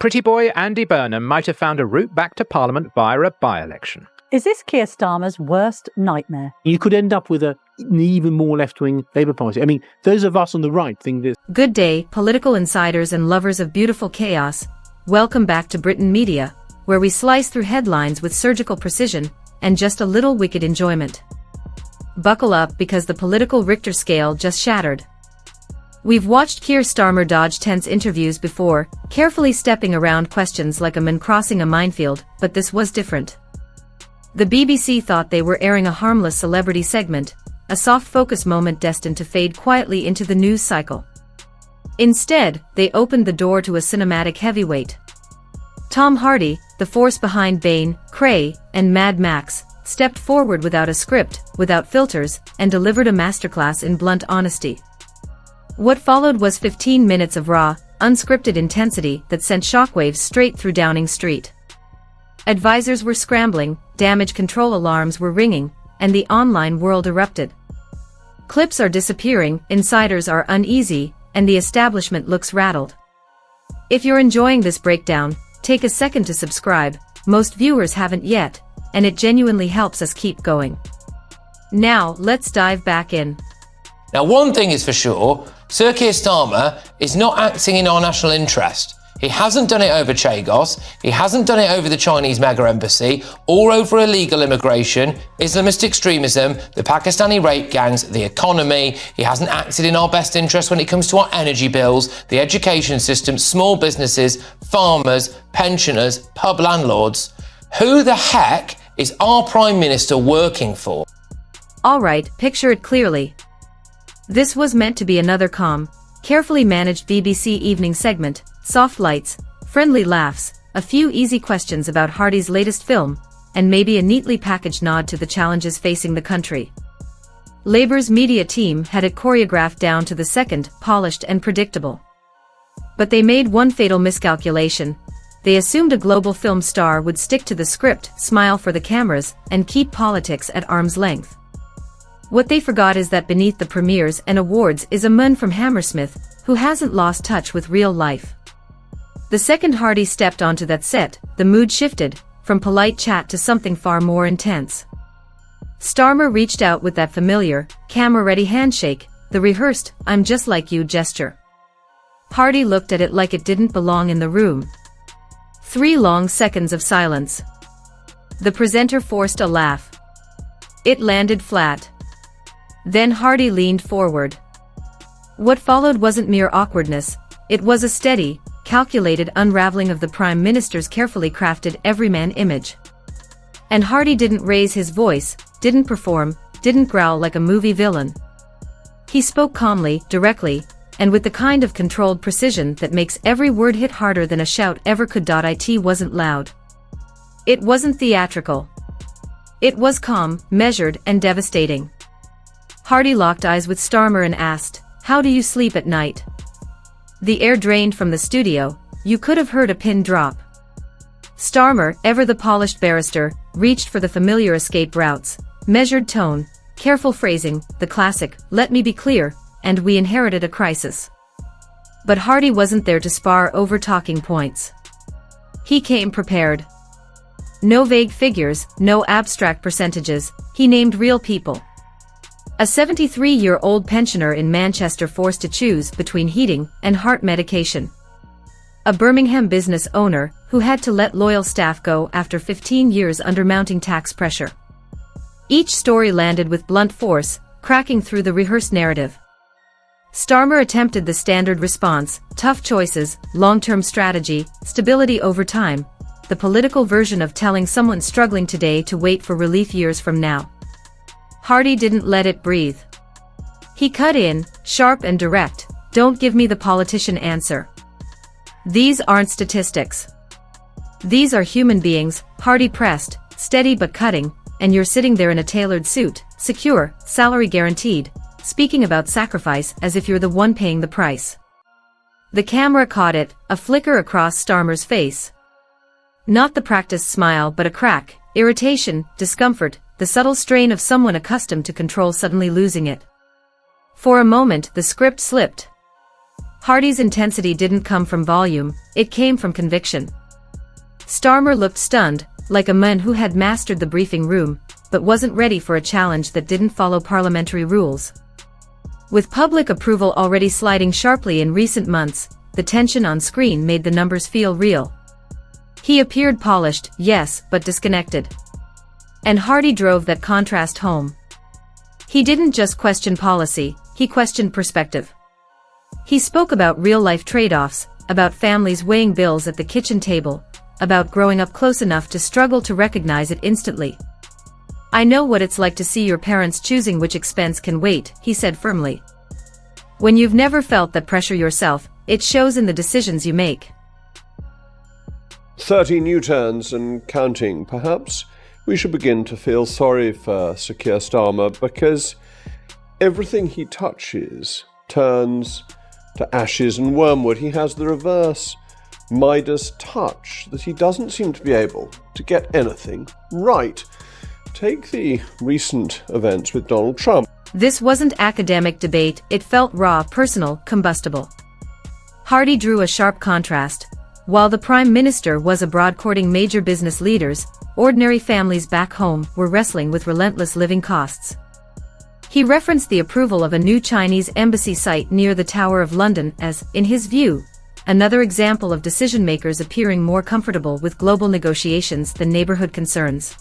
pretty boy Andy Burnham might have found a route back to Parliament via a by-election. Is this Keir Starmer's worst nightmare? You could end up with an even more left-wing Labour Party. I mean, those of us on the right think this. Good day, political insiders and lovers of beautiful chaos. Welcome back to Britain Media, where we slice through headlines with surgical precision and just a little wicked enjoyment. Buckle up because the political Richter scale just shattered. We've watched Keir Starmer dodge tense interviews before, carefully stepping around questions like a man crossing a minefield, but this was different. The BBC thought they were airing a harmless celebrity segment, a soft focus moment destined to fade quietly into the news cycle. Instead, they opened the door to a cinematic heavyweight. Tom Hardy, the force behind Bane, Cray, and Mad Max, stepped forward without a script, without filters, and delivered a masterclass in blunt honesty. What followed was 15 minutes of raw, unscripted intensity that sent shockwaves straight through Downing Street. Advisors were scrambling, damage control alarms were ringing, and the online world erupted. Clips are disappearing, insiders are uneasy, and the establishment looks rattled. If you're enjoying this breakdown, take a second to subscribe. Most viewers haven't yet, and it genuinely helps us keep going. Now, let's dive back in. Now, one thing is for sure, Sir Keir Starmer is not acting in our national interest. He hasn't done it over Chagos, he hasn't done it over the Chinese mega embassy, or over illegal immigration, Islamist extremism, the Pakistani rape gangs, the economy. He hasn't acted in our best interest when it comes to our energy bills, the education system, small businesses, farmers, pensioners, pub landlords. Who the heck is our Prime Minister working for? Alright, picture it clearly. This was meant to be another calm, carefully managed BBC evening segment, soft lights, friendly laughs, a few easy questions about Hardy's latest film, and maybe a neatly packaged nod to the challenges facing the country. Labour's media team had it choreographed down to the second, polished and predictable. But they made one fatal miscalculation. They assumed a global film star would stick to the script, smile for the cameras, and keep politics at arm's length. What they forgot is that beneath the premieres and awards is a man from Hammersmith who hasn't lost touch with real life. The second Hardy stepped onto that set, the mood shifted, from polite chat to something far more intense. Starmer reached out with that familiar, camera-ready handshake, the rehearsed, "I'm just like you" gesture. Hardy looked at it like it didn't belong in the room. 3 long seconds of silence. The presenter forced a laugh. It landed flat. Then Hardy leaned forward. What followed wasn't mere awkwardness, it was a steady, calculated unraveling of the Prime Minister's carefully crafted everyman image. And Hardy didn't raise his voice, didn't perform, didn't growl like a movie villain. He spoke calmly, directly, and with the kind of controlled precision that makes every word hit harder than a shout ever could. It wasn't loud. It wasn't theatrical. It was calm, measured, and devastating. Hardy locked eyes with Starmer and asked, "How do you sleep at night?" The air drained from the studio, you could have heard a pin drop. Starmer, ever the polished barrister, reached for the familiar escape routes, measured tone, careful phrasing, the classic, "Let me be clear, and we inherited a crisis." But Hardy wasn't there to spar over talking points. He came prepared. No vague figures, no abstract percentages, he named real people. A 73-year-old pensioner in Manchester forced to choose between heating and heart medication. A Birmingham business owner who had to let loyal staff go after 15 years under mounting tax pressure. Each story landed with blunt force, cracking through the rehearsed narrative. Starmer attempted the standard response, tough choices, long-term strategy, stability over time, the political version of telling someone struggling today to wait for relief years from now. Hardy didn't let it breathe. He cut in, sharp and direct, "Don't give me the politician answer. These aren't statistics. These are human beings." Hardy pressed, steady but cutting, "and you're sitting there in a tailored suit, secure, salary guaranteed, speaking about sacrifice as if you're the one paying the price." The camera caught it, a flicker across Starmer's face. Not the practiced smile but a crack, irritation, discomfort, the subtle strain of someone accustomed to control suddenly losing it. For a moment the script slipped. Hardy's intensity didn't come from volume, it came from conviction. Starmer looked stunned, like a man who had mastered the briefing room, but wasn't ready for a challenge that didn't follow parliamentary rules. With public approval already sliding sharply in recent months, the tension on screen made the numbers feel real. He appeared polished, yes, but disconnected. And Hardy drove that contrast home. He didn't just question policy, he questioned perspective. He spoke about real-life trade-offs, about families weighing bills at the kitchen table, about growing up close enough to struggle to recognize it instantly. "I know what it's like to see your parents choosing which expense can wait," he said firmly. "When you've never felt that pressure yourself, it shows in the decisions you make." 13 U-turns and counting. Perhaps we should begin to feel sorry for Sir Keir Starmer, because everything he touches turns to ashes and wormwood. He has the reverse Midas touch, that he doesn't seem to be able to get anything right. Take the recent events with Donald Trump. This wasn't academic debate, it felt raw, personal, combustible. Hardy drew a sharp contrast. While the Prime Minister was abroad courting major business leaders, ordinary families back home were wrestling with relentless living costs. He referenced the approval of a new Chinese embassy site near the Tower of London as, in his view, another example of decision-makers appearing more comfortable with global negotiations than neighborhood concerns.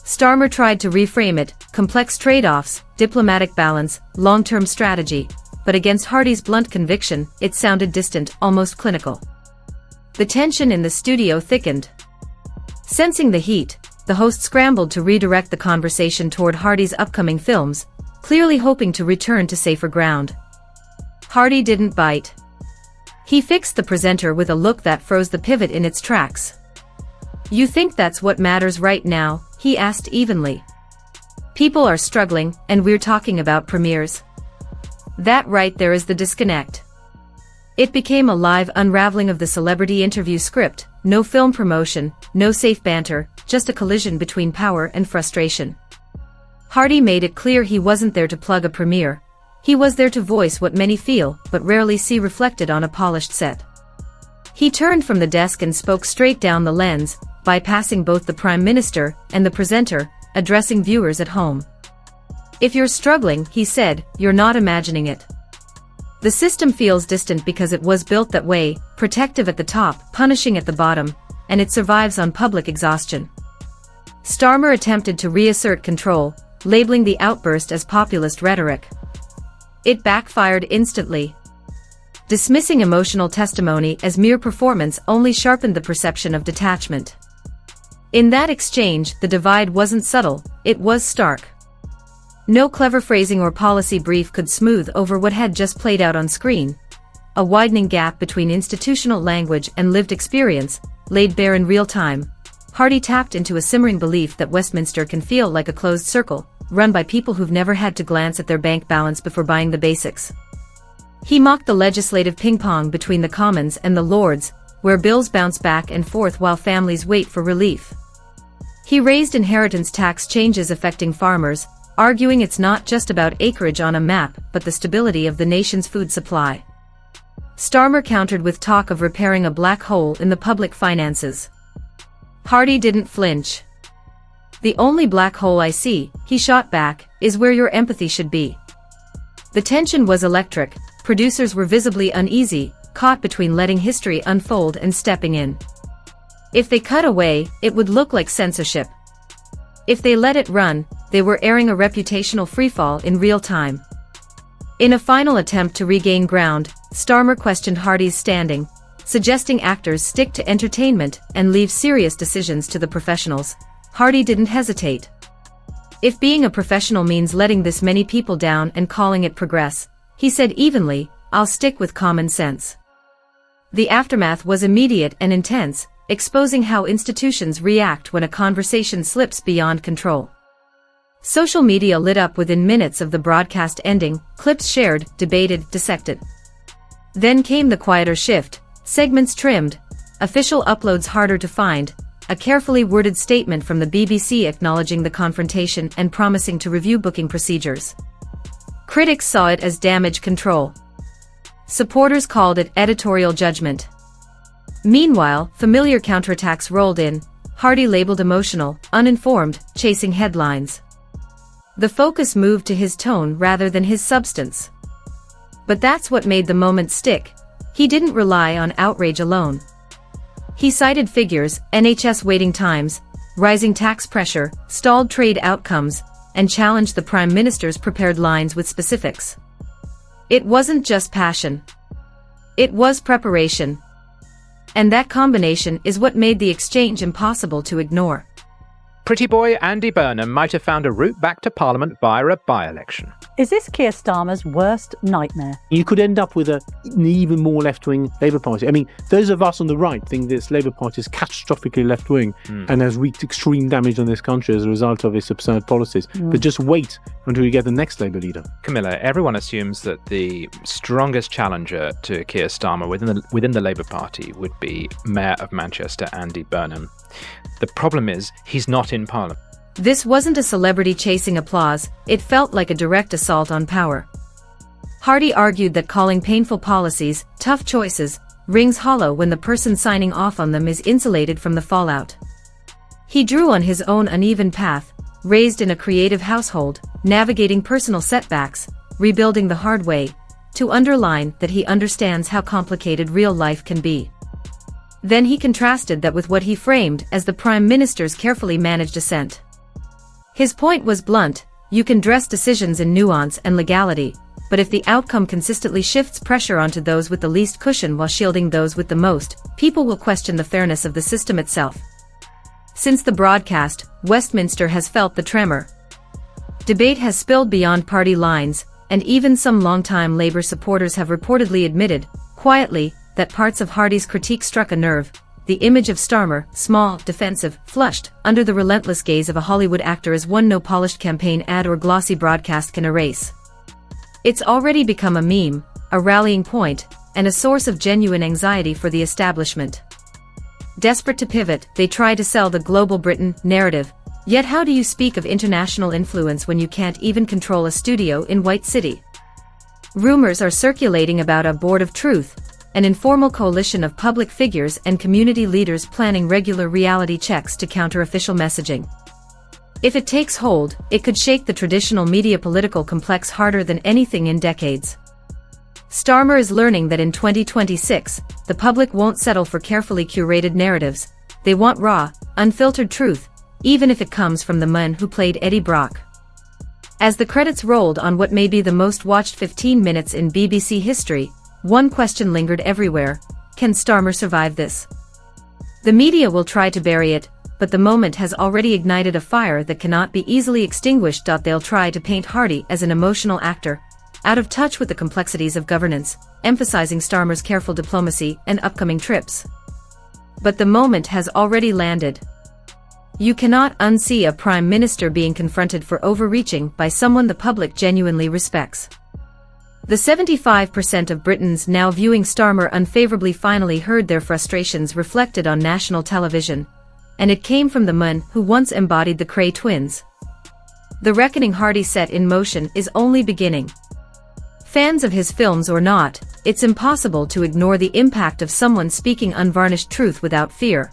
Starmer tried to reframe it: complex trade-offs, diplomatic balance, long-term strategy, but against Hardy's blunt conviction, it sounded distant, almost clinical. The tension in the studio thickened. Sensing the heat, the host scrambled to redirect the conversation toward Hardy's upcoming films, clearly hoping to return to safer ground. Hardy didn't bite. He fixed the presenter with a look that froze the pivot in its tracks. "You think that's what matters right now?" he asked evenly. "People are struggling, and we're talking about premieres." That right there is the disconnect. It became a live unraveling of the celebrity interview script: no film promotion, no safe banter, just a collision between power and frustration. Hardy made it clear he wasn't there to plug a premiere. He was there to voice what many feel, but rarely see reflected on a polished set. He turned from the desk and spoke straight down the lens, bypassing both the Prime Minister and the presenter, addressing viewers at home. "If you're struggling," he said, "you're not imagining it. The system feels distant because it was built that way, protective at the top, punishing at the bottom, and it survives on public exhaustion." Starmer attempted to reassert control, labeling the outburst as populist rhetoric. It backfired instantly. Dismissing emotional testimony as mere performance only sharpened the perception of detachment. In that exchange, the divide wasn't subtle, it was stark. No clever phrasing or policy brief could smooth over what had just played out on screen. A widening gap between institutional language and lived experience, laid bare in real time. Hardy tapped into a simmering belief that Westminster can feel like a closed circle, run by people who've never had to glance at their bank balance before buying the basics. He mocked the legislative ping-pong between the Commons and the Lords, where bills bounce back and forth while families wait for relief. He raised inheritance tax changes affecting farmers, arguing it's not just about acreage on a map, but the stability of the nation's food supply. Starmer countered with talk of repairing a black hole in the public finances. Hardy didn't flinch. "The only black hole I see," he shot back, "is where your empathy should be." The tension was electric. Producers were visibly uneasy, caught between letting history unfold and stepping in. If they cut away, it would look like censorship. If they let it run, they were airing a reputational freefall in real time. In a final attempt to regain ground, Starmer questioned Hardy's standing, suggesting actors stick to entertainment and leave serious decisions to the professionals. Hardy didn't hesitate. "If being a professional means letting this many people down and calling it progress," he said evenly, "I'll stick with common sense." The aftermath was immediate and intense, exposing how institutions react when a conversation slips beyond control. Social media lit up within minutes of the broadcast ending, clips shared, debated, dissected. Then came the quieter shift, segments trimmed, official uploads harder to find, a carefully worded statement from the BBC acknowledging the confrontation and promising to review booking procedures. Critics saw it as damage control. Supporters called it editorial judgment. Meanwhile, familiar counterattacks rolled in, Hardie labeled emotional, uninformed, chasing headlines. The focus moved to his tone rather than his substance. But that's what made the moment stick. He didn't rely on outrage alone. He cited figures, NHS waiting times, rising tax pressure, stalled trade outcomes, and challenged the Prime Minister's prepared lines with specifics. It wasn't just passion. It was preparation. And that combination is what made the exchange impossible to ignore. Pretty boy Andy Burnham might have found a route back to Parliament via a by-election. Is this Keir Starmer's worst nightmare? You could end up with an even more left-wing Labour Party. I mean, those of us on the right think this Labour Party is catastrophically left-wing and has wreaked extreme damage on this country as a result of its absurd policies. But just wait until we get the next Labour leader. Camilla, everyone assumes that the strongest challenger to Keir Starmer within the Labour Party would be Mayor of Manchester Andy Burnham. The problem is, he's not in Parliament. This wasn't a celebrity-chasing applause, it felt like a direct assault on power. Hardie argued that calling painful policies, tough choices, rings hollow when the person signing off on them is insulated from the fallout. He drew on his own uneven path, raised in a creative household, navigating personal setbacks, rebuilding the hard way, to underline that he understands how complicated real life can be. Then he contrasted that with what he framed as the Prime Minister's carefully managed ascent. His point was blunt: you can dress decisions in nuance and legality, but if the outcome consistently shifts pressure onto those with the least cushion while shielding those with the most, people will question the fairness of the system itself. Since the broadcast, Westminster has felt the tremor. Debate has spilled beyond party lines, and even some longtime Labour supporters have reportedly admitted, quietly, that parts of Hardie's critique struck a nerve. The image of Starmer, small, defensive, flushed, under the relentless gaze of a Hollywood actor is one no polished campaign ad or glossy broadcast can erase. It's already become a meme, a rallying point, and a source of genuine anxiety for the establishment. Desperate to pivot, they try to sell the global Britain narrative. Yet how do you speak of international influence when you can't even control a studio in White City? Rumors are circulating about a board of truth, an informal coalition of public figures and community leaders planning regular reality checks to counter official messaging. If it takes hold, it could shake the traditional media political complex harder than anything in decades. Starmer is learning that in 2026, the public won't settle for carefully curated narratives. They want raw, unfiltered truth, even if it comes from the man who played Eddie Brock. As the credits rolled on what may be the most watched 15 minutes in BBC history, one question lingered everywhere: can Starmer survive this? The media will try to bury it, but the moment has already ignited a fire that cannot be easily extinguished. They'll try to paint Hardie as an emotional actor, out of touch with the complexities of governance, emphasizing Starmer's careful diplomacy and upcoming trips. But the moment has already landed. You cannot unsee a Prime Minister being confronted for overreaching by someone the public genuinely respects. The 75% of Britons now viewing Starmer unfavorably finally heard their frustrations reflected on national television, and it came from the man who once embodied the Cray twins. The reckoning Hardie set in motion is only beginning. Fans of his films or not, it's impossible to ignore the impact of someone speaking unvarnished truth without fear.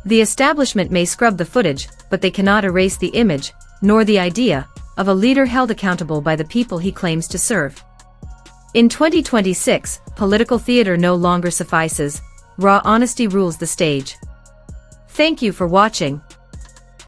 The establishment may scrub the footage, but they cannot erase the image, nor the idea, of a leader held accountable by the people he claims to serve. In 2026, political theater no longer suffices. Raw honesty rules the stage. Thank you for watching.